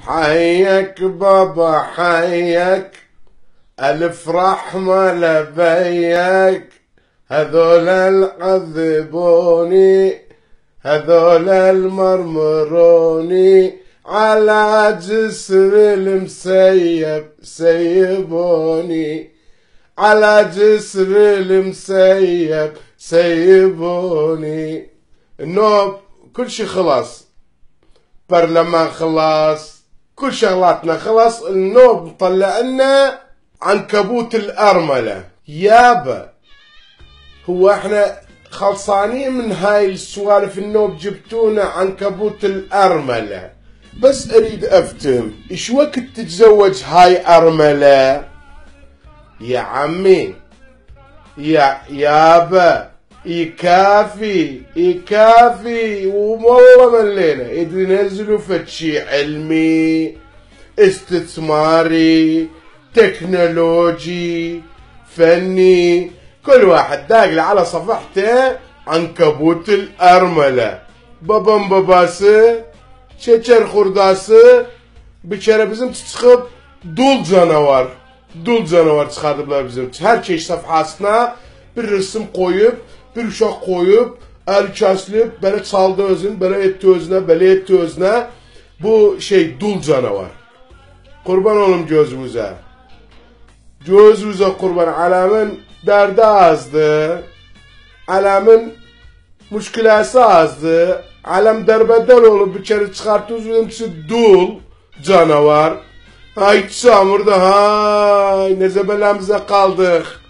حيك بابا حيك، ألف رحمة لبيك، هذول العذبوني هذول المرمروني، على جسر المسيب سيبوني، على جسر المسيب سيبوني. النوب كل شي خلاص، برلمان خلاص، كل شغلاتنا خلاص. النوب مطلع لنا عنكبوت الارملة. يابا هو احنا خلصانين من هاي السوالف؟ النوب جبتونا عنكبوت الارملة. بس اريد افتهم ايش وقت تتزوج هاي ارملة؟ يا عمي يابا يكافي يكافي، والله ملينا ينزلوا فتشي علمي استثماري تكنولوجي فني، كل واحد داقل على صفحته عنكبوت الارملة. بابام باباسه شجر خرداسه بچره bizim تسخب dul canavar. Dul canavar çıkardılar bizim. Her çeşit safhasına bir resim koyup, bir uşak koyup, el kesilip, böyle çaldı özün, böyle etti özüne, böyle etti özüne. Bu şey dul canavar. Kurban olum gözümüze. Gözümüze kurban. Alamın derdi azdı. Alamın müşkülası azdı. Alam derbeder olup bir kere çıkartıyoruz. Dul canavar. Ay çamurda hay ne zebelamıza kaldık.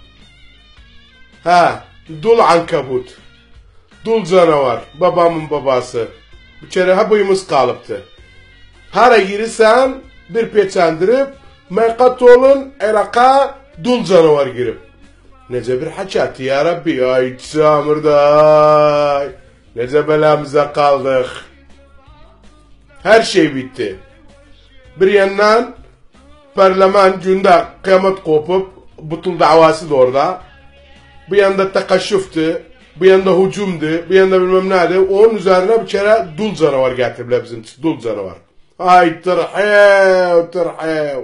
Ha dul ankabut. Dul canavar. Babamın babası. Bir kere ha buyumuz kalıptı. Hara girirsen bir peçendirip mekat olun Irak'a dul canavar girip. Nece bir haçat ya Rabbi. Ay çamurda hay. Ne zebelamıza kaldık. Her şey bitti. Bir yandan Parlaman cunda kıyamet kopup butul davası da orada. Bir yanda takaşüftü, bir yanda hücumdu, bir yanda bilmem neydi. Onun üzerine bir kere dul canavar getirdiler bizim. Dul canavar. Ay tırhev tırhev.